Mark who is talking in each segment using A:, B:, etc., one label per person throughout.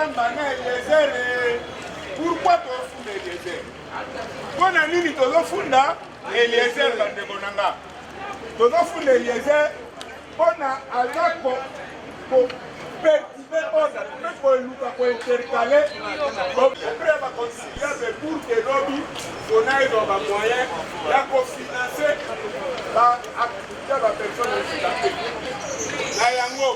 A: Samba na Eliezer. Pourquoi tu funda Eliezer? Pona nini tozofunda Eliezer bandeko nanga? Tozofunda Eliezer pona azako ko perturber ordre, pour luka ko intercaler. Donc après va concilier pour que lobby on ait dans un moyen de financer l'activité de la personne handicapée. Nayango.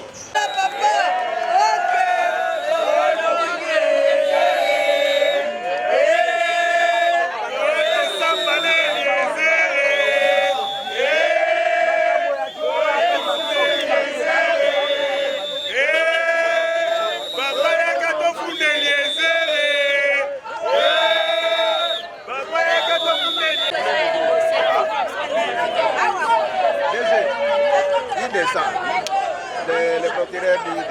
B: Le procureur dit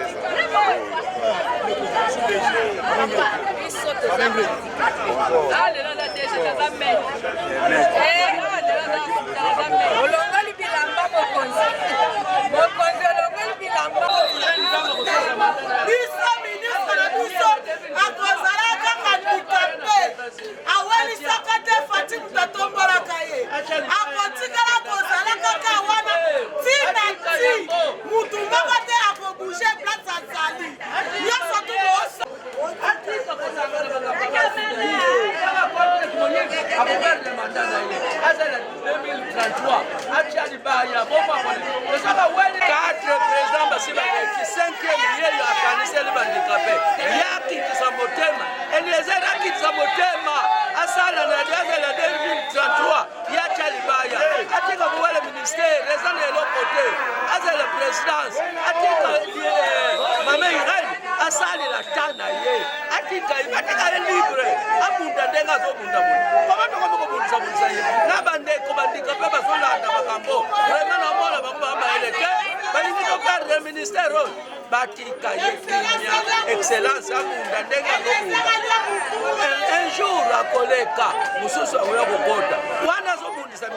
B: excellence un jour à Koleka mususu awuya kokota wana zobundisa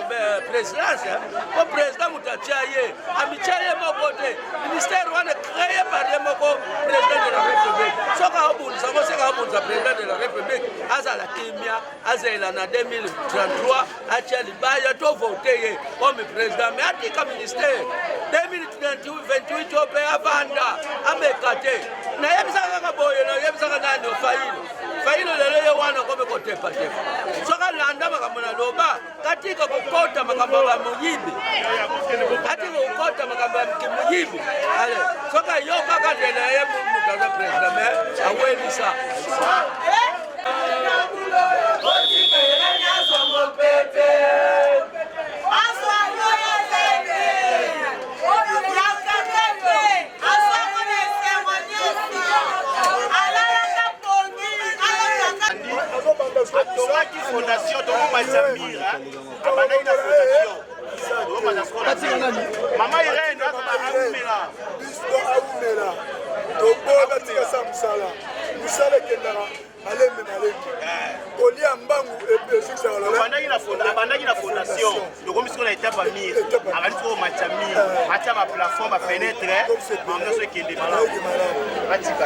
B: présidence au président mutachaye amichaye mokote ministère wana créé par le moko président de la République soka obundisa ko seka obundisa président de la République azala kimia azela na 2033 achali baya to voter comme président mais atika ministère 2028 ope avanda amekate na yebisaka kaboyo na yebisaka nani failo lelo ye wana kobe kotepa tepa soka landa makamona loba katika kokota makamba ba muyibi katika kokota makamba ya muyibi ale soka yoka kadela ye mutaza president awelisa
C: fondation de Mazamira, abandonne la fondation. Maman Irène, Aoumela.
D: Tobola tika samsala. Musala kendara. Alembe na lembe. Kolia mbangu ebesi sala.
C: Abandonne la fondation. Donc comme si on a étape à mire. Avant de Mazamira, acha ma plateforme, ma fenêtre, on a ce qui est démarré. Atika.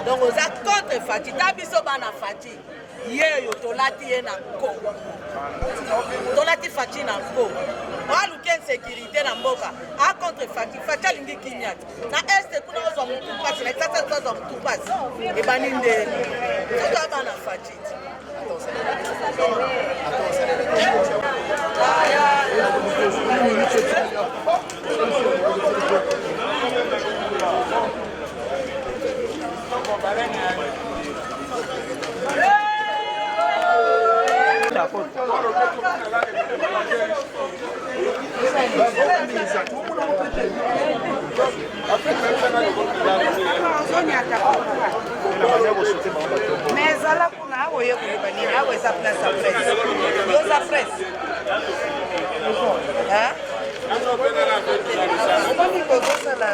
E: Donc, on a contre Fati, Tabiso Bana Fati. yeyo tolati ye na nko tolati Faci na nko aluki insécurité na mboka a contre Faci alingi kinyati na este kuna ozwa mutu mpasi na kisasa ozwa mutu mpasi ebani ndeni soto abana Faci
F: Mais ala kuna awo ye kulibani awo esa place à presse yo sa presse hein omoni kozosala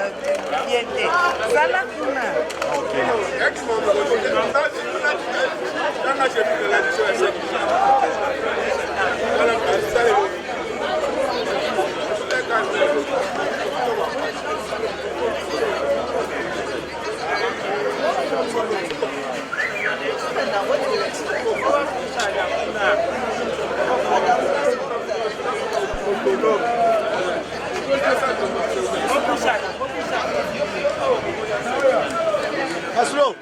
F: bien te zala kuna
D: Maslo.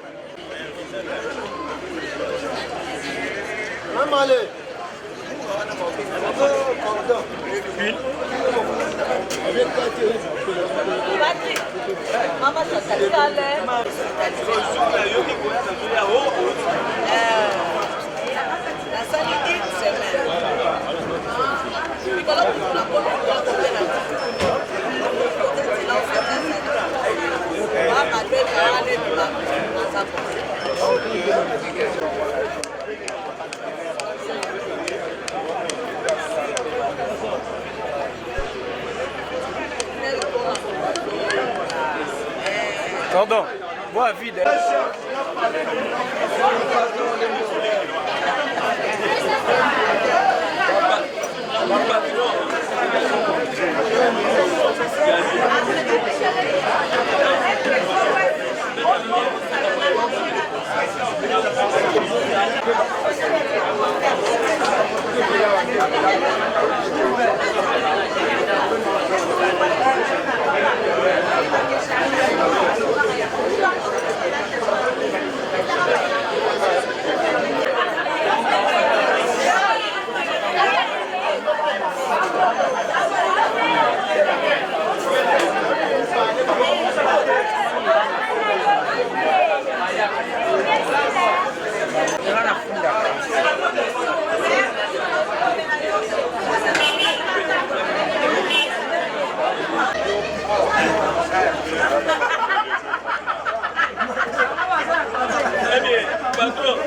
D: Mamale.
E: Mama Sasale. La salle est semaine. Nicolas, tu l'as pas
B: Pardon, boa vida. Patron.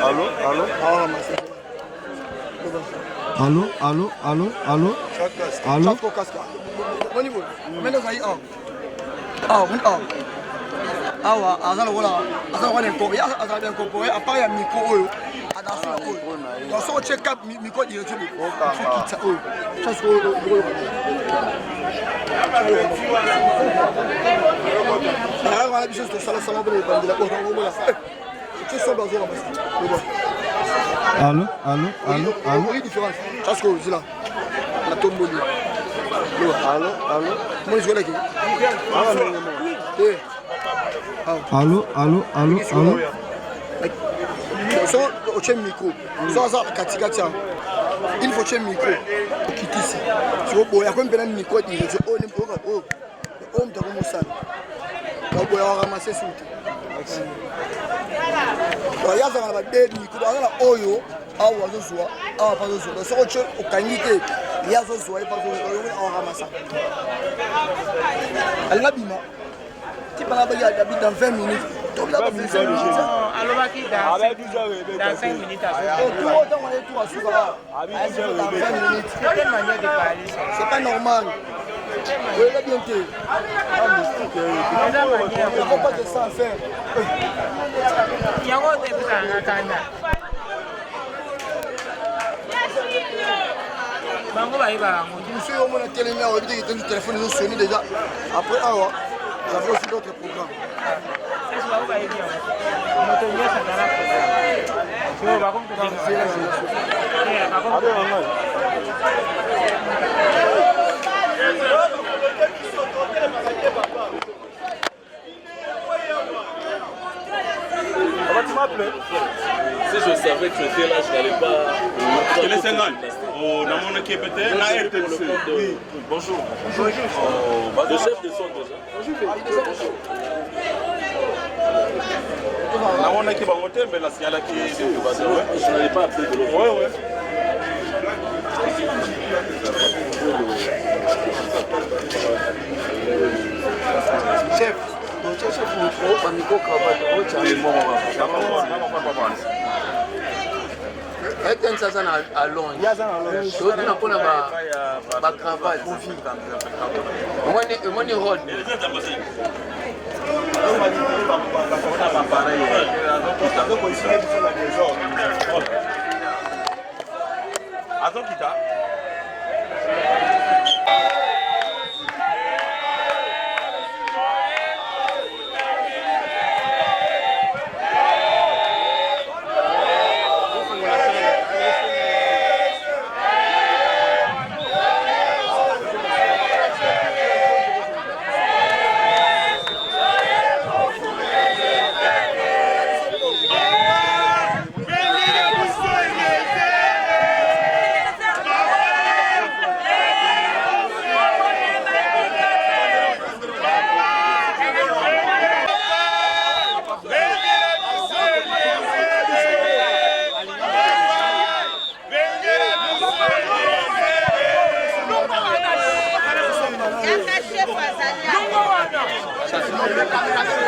D: Allô. Awa azala wala incorporé azala bien incorporé à part ya micro oyo attention oyo donc so check up micro direct oyo ça oyo ça c'est oyo ah wala biso to sala sala de bandela ko ngo la tu so bazela basi allô oui différence ça c'est oyo là la tombe allô moi je vais là qui
G: Allô.
D: So au micro. Sans ça, katikati. Il faut un micro. Quitter ici. Tu vois, il y a quand même un micro. Il dit, oh, on t'a comme ça. On va ramasser sur tout. Il y a des micros. Il y a oyo. Ah, on va se voir. Ah, on va se voir. C'est autre chose. Au canité. Il y a ce soir. Il va se voir. On ramasse ça. Elle l'a bima. Tu peux l'envoyer à David dans 20 minutes. Tu peux l'envoyer dans 5 minutes.
F: Alors, dans 5 minutes.
D: Tout autant on est tout à Soukara. Dans 20 minutes.
F: C'est quelle manière de parler ça?
D: C'est pas normal. Oui, la bien été. Il ne faut pas de ça à faire.
F: Il y a encore des gens à Kanda.
D: Monsieur, on a télé, on a dit que le téléphone nous sonne déjà. Après, alors, j'avais aussi d'autres programmes.
F: Est-ce que vous allez bien? On te met ça dans la programme. Tu vas voir comment tu vas
B: Si je savais que tu étais là, je n'allais pas.
G: Quel est Sengal? Oh, dans mon équipe, peut-être.
B: Oui. Bonjour. Bonjour. Le chef de son déjà.
G: Dans mon équipe, on va mais la signale qui est.
B: Je n'allais pas appeler de l'autre.
G: Oui, oui.
D: Chef,
B: sasa na alonge todi na pona ba cravate money hold
G: Azokita.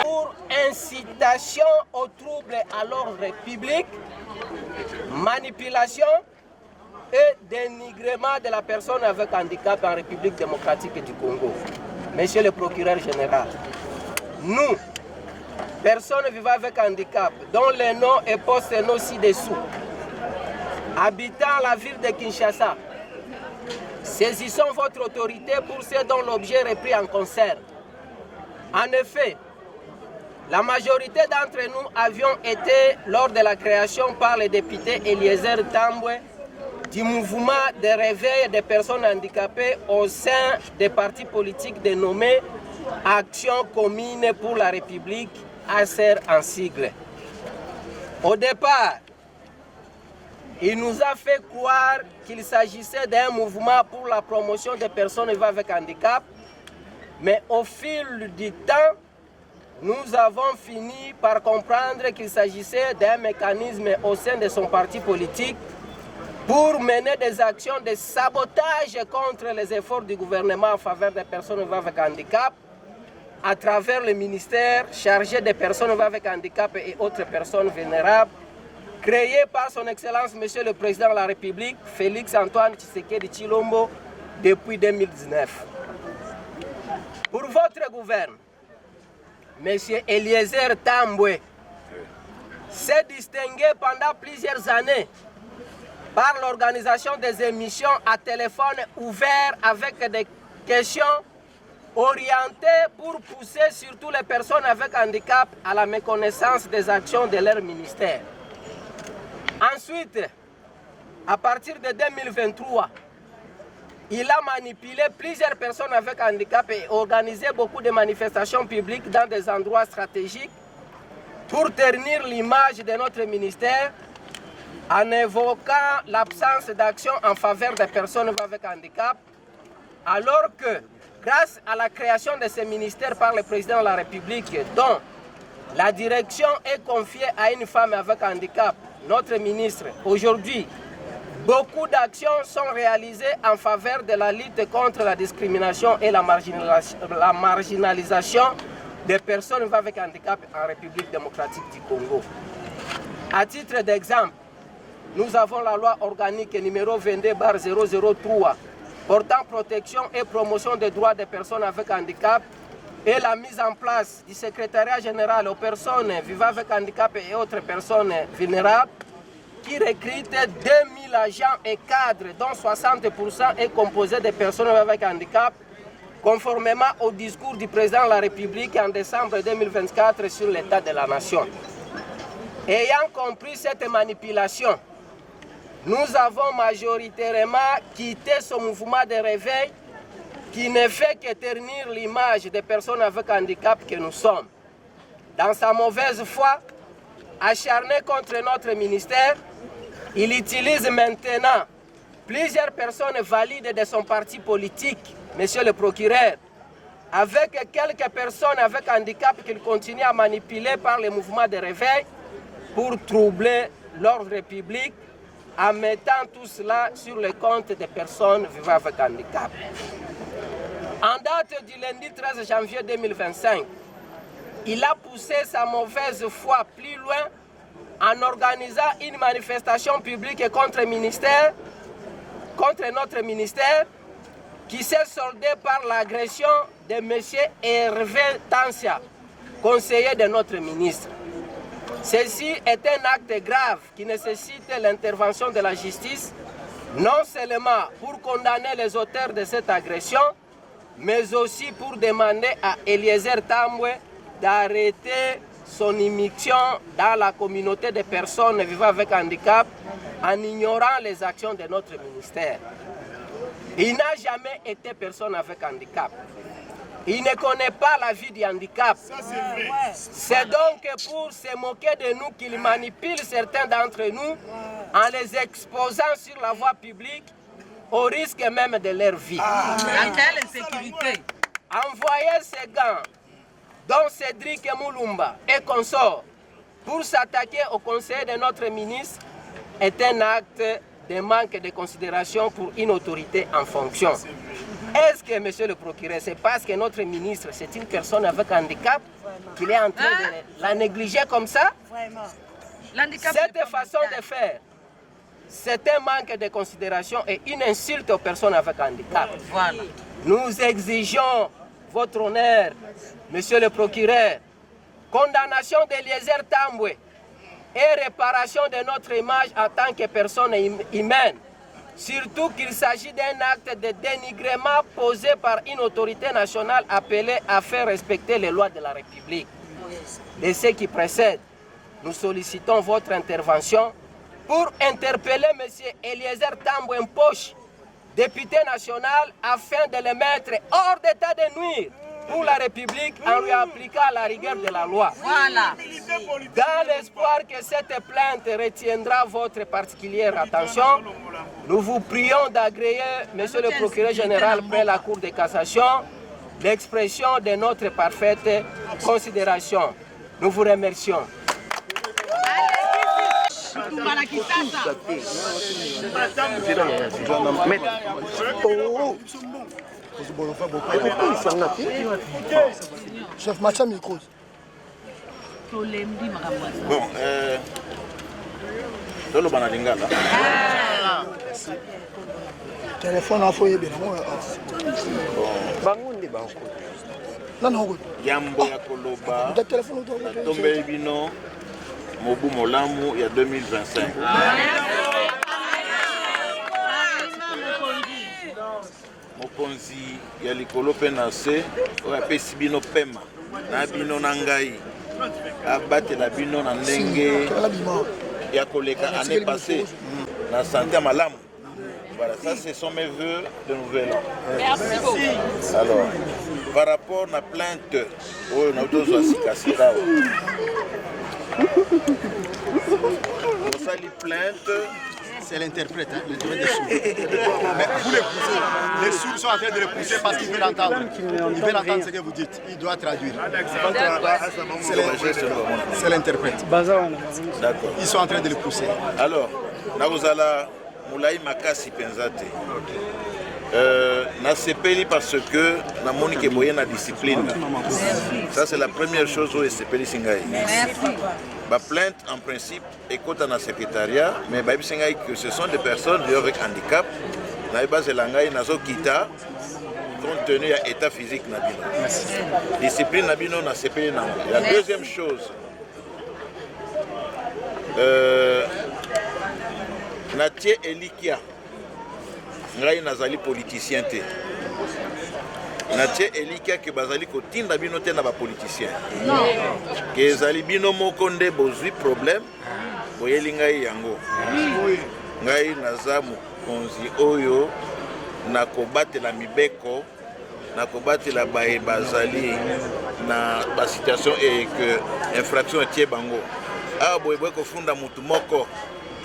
H: Pour incitation au trouble à l'ordre public, manipulation et dénigrement de la personne avec handicap en République démocratique du Congo. Monsieur le procureur général, nous, personnes vivant avec handicap, dont les noms et postes nos ci-dessous, habitant la ville de Kinshasa, saisissons votre autorité pour ce dont l'objet est pris en concert. En effet, la majorité d'entre nous avions été, lors de la création par le député Eliezer Tambwe, du mouvement de réveil des personnes handicapées au sein des partis politiques dénommés Action commune pour la République, ACR en sigle. Au départ, il nous a fait croire qu'il s'agissait d'un mouvement pour la promotion des personnes vivant avec handicap, mais au fil du temps, nous avons fini par comprendre qu'il s'agissait d'un mécanisme au sein de son parti politique pour mener des actions de sabotage contre les efforts du gouvernement en faveur des personnes vivant avec handicap à travers le ministère chargé des personnes vivant avec handicap et autres personnes vulnérables, créé par son Excellence Monsieur le Président de la République, Félix Antoine Tshisekedi Tshilombo, depuis 2019. Pour votre gouvernement, Monsieur Eliezer Tambwe s'est distingué pendant plusieurs années par l'organisation des émissions à téléphone ouvert avec des questions orientées pour pousser surtout les personnes avec handicap à la méconnaissance des actions de leur ministère. Ensuite, à partir de 2023, il a manipulé plusieurs personnes avec handicap et organisé beaucoup de manifestations publiques dans des endroits stratégiques pour ternir l'image de notre ministère en évoquant l'absence d'action en faveur des personnes avec handicap, alors que, grâce à la création de ces ministères par le président de la République, dont la direction est confiée à une femme avec handicap, notre ministre, aujourd'hui, beaucoup d'actions sont réalisées en faveur de la lutte contre la discrimination et la marginalisation des personnes avec handicap en République démocratique du Congo. À titre d'exemple, nous avons la loi organique numéro 22/003 portant protection et promotion des droits des personnes avec handicap et la mise en place du secrétariat général aux personnes vivant avec handicap et autres personnes vulnérables qui recrute 2000 agents et cadres dont 60% est composé de personnes avec handicap conformément au discours du président de la République en décembre 2024 sur l'état de la nation. Ayant compris cette manipulation, nous avons majoritairement quitté ce mouvement de réveil qui ne fait que ternir l'image des personnes avec handicap que nous sommes. Dans sa mauvaise foi, acharné contre notre ministère, il utilise maintenant plusieurs personnes valides de son parti politique, monsieur le procureur, avec quelques personnes avec handicap qu'il continue à manipuler par le mouvement de réveil pour troubler l'ordre public en mettant tout cela sur le compte des personnes vivant avec handicap. En date du lundi 13 janvier 2025, il a poussé sa mauvaise foi plus loin en organisant une manifestation publique contre notre ministère qui s'est soldée par l'agression de M. Hervé Tansia, conseiller de notre ministre. Ceci est un acte grave qui nécessite l'intervention de la justice, non seulement pour condamner les auteurs de cette agression, mais aussi pour demander à Eliezer Tambwe d'arrêter son immixtion dans la communauté des personnes vivant avec handicap en ignorant les actions de notre ministère. Il n'a jamais été personne avec handicap. Il ne connaît pas la vie du handicap. C'est donc pour se moquer de nous qu'il manipule certains d'entre nous en les exposant sur la voie publique au risque même de leur vie.
E: Dans quelle insécurité?
H: Envoyer ces gants, dont Cédric Moulumba et consorts, pour s'attaquer au conseiller de notre ministre est un acte de manque de considération pour une autorité en fonction. Est-ce que, monsieur le procureur, c'est parce que notre ministre, c'est une personne avec handicap qu'il est en train de la négliger comme ça? Cette façon de faire, c'est un manque de considération et une insulte aux personnes avec handicap.
E: Voilà.
H: Nous exigeons votre honneur, monsieur le procureur, condamnation d'Eliezer Tambwe et réparation de notre image en tant que personne humaine. Surtout qu'il s'agit d'un acte de dénigrement posé par une autorité nationale appelée à faire respecter les lois de la République. De ce qui précède, nous sollicitons votre intervention pour interpeller M. Eliezer Tambwe Mposhi, député national, afin de le mettre hors d'état de nuire pour la République en lui appliquant la rigueur de la loi.
E: Voilà.
H: Dans l'espoir que cette plainte retiendra votre particulière attention, nous vous prions d'agréer, monsieur le procureur général, près la Cour de cassation, l'expression de notre parfaite considération. Nous vous remercions.
D: Chef Macha micro.
C: Bon, toloba na lingala.
D: Téléphone a foyé bien.
I: Bangundi banko.
D: Non.
C: Yambo ya koloba.
D: Ta téléphone
C: Tombe bino Mobu Molamu ya 2025. Mokonzi ya likolo pe na se oyo apesi bino pema na bino na ngai abatela bino na ndenge ya koleka année passée na santé ya malamu. Voilà, ça ce sont mes vœux de nouvel an.
E: Merci beaucoup.
C: Alors, par rapport à la plainte oyo na otozo asikasika basali plainte.
I: C'est l'interprète, hein, le droit des sourds. Mais vous les poussez. Les sourds sont en train de les pousser parce qu'ils veulent entendre. Ils veulent entendre ce que vous dites. Il doit traduire. C'est l'interprète.
C: D'accord.
I: Ils sont en train de les pousser.
C: Alors, Nakozala Moulaï Makasi Penzate. Na sepeli parce que na moni ke boye na discipline. Ça c'est la première chose où sepeli singai. La plainte en principe écoute dans le secrétariat, mais que ce sont des personnes avec handicap. Na base langai nazo kita compte tenu à l'état physique nabino. Discipline nabino na sepeli na. La deuxième chose, Natie Elikia. Ngai nazali politicien te. Natie Elikia ke bazali kotinda bino te na ba politicien. Ke ezali bino moko nde bozwi problème boyeli ngai yango. Ngai naza mokonzi oyo na kobatela mibeko na kobatela baye bazali na ba situation et que infraction etie bango. Ah boye boye kofunda mutu moko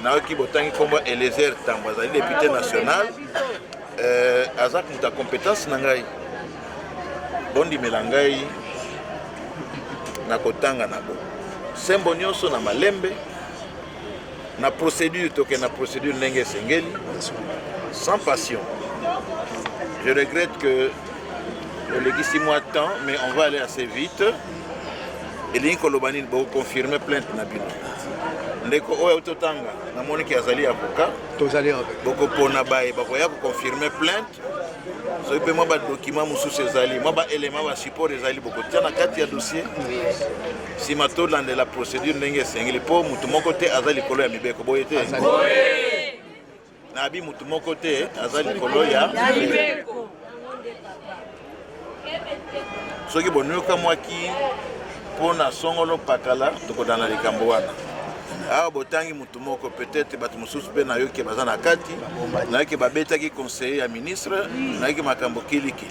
C: na qui botangi kombo Eliezer Tambo azali député national azak muta compétence na ngai bondi melangai na kotanga na bo sembo nyonso na malembe na procédure toke na procédure ndenge sengeli sans passion. Je regrette que le légisi moi temps mais on va aller assez vite et l'inko lobani bo confirmer plainte na bino. Ndeko oyo totanga na moni ki azali avocat
I: tozali
C: boko pona baye bakoya ko confirmer plainte so pe moi ba document mususu ezali moi ba élément ba support ezali boko tiana kati ya dossier si mato lande la procédure ndenge sengeli po mutu moko te azali kolo ya mibeko boyete na bi mutu moko te azali kolo ya mibeko soki bonuka mwaki pona songolo pakala tokodana likambo wana. Ah, botangi mutu moko peut-être batu mususu pe na yoke bazana kati na yoke babeta ki conseiller ya ministre na yoke makambo kiliki.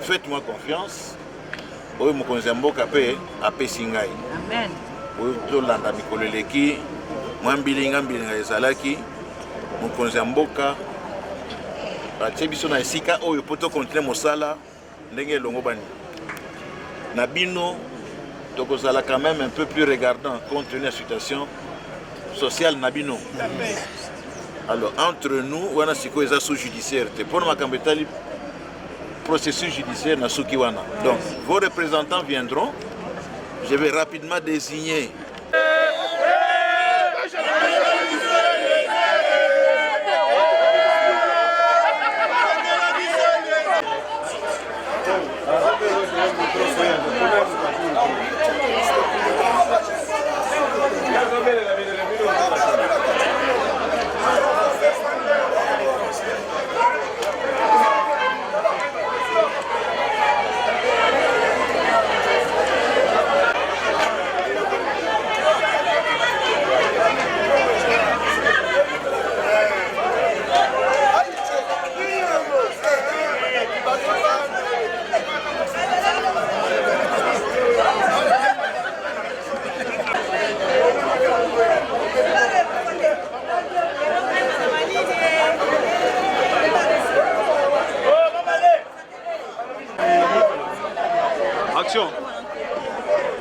C: Faites-moi confiance. Oyo mokonzi mboka pe apesi ngai. Amen. Oyo tolanda mikolo leki mwambilinga mbilinga ezalaki mokonzi mboka atie biso na esika oyo poto continuer mosala ndenge longo bani. Na bino donc ça là quand même un peu plus regardant compte tenu de la situation sociale nabino. Alors entre nous on a siko eza sous judiciaire pour ma kambetali processus judiciaire na suki wana. Donc vos représentants viendront. Je vais rapidement désigner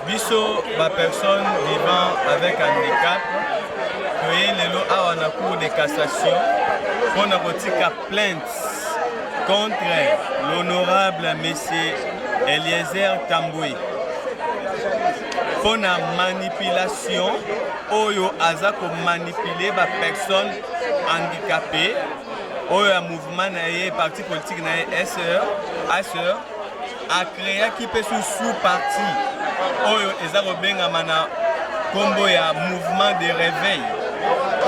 J: biso ba personne vivant avec handicap toye lelo awa na cour de cassation pour na kotika plainte contre l'honorable monsieur Eliezer Tambwe pour na manipulation oyo aza ko manipuler ba personne handicapée oyo ya mouvement na ye parti politique na ye SR a créé qui peut sous parti oyo eza kobengama na kombo ya mouvement de réveil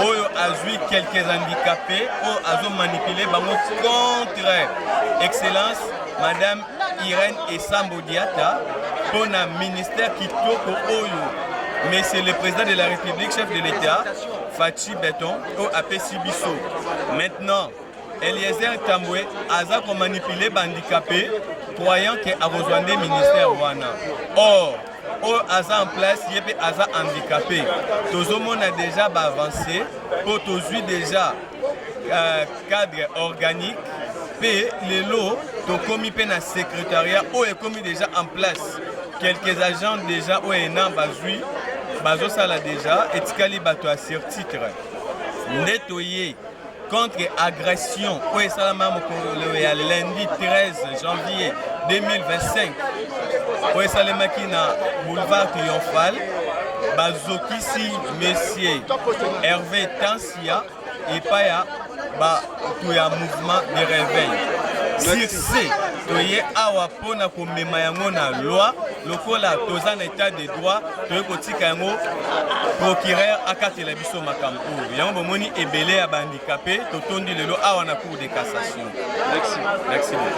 J: oyo azui quelques handicapés oyo azo manipuler bango contre excellence madame Irène Esambo Diata pour na ministère kitoko oyo monsieur le président de la République chef de l'État Fachi Beton oyo apesi biso. Maintenant Eliezer Tambwe aza ko manipuler handicapé croyant que a rejoindre le ministère wana. Or oyo aza en place ye mpe aza handicapé tozomona déjà baavancé mpo tozwi déjà cadre organique mpe lelo tokomi mpe na secrétariat oyo ekomi déjà en place quelques agents déjà oyo ena bazwi bazosala déjà etikali bato ya sur titre nde toye contre agression oyo esalama mokolo ya lundi 13 janvier 2025 oyo esalemaki na boulevard triomphal bazokisi monsieur Hervé Tansia epai ya bato ya mouvement de réveil circe toye awa mpona komema yango na loi lokola toza na état de droit toye kotika yango procureur akatela biso makambo oyo yango bomoni ebele ya bahandicapé totondi lelo awa na cour de cassation. Merci.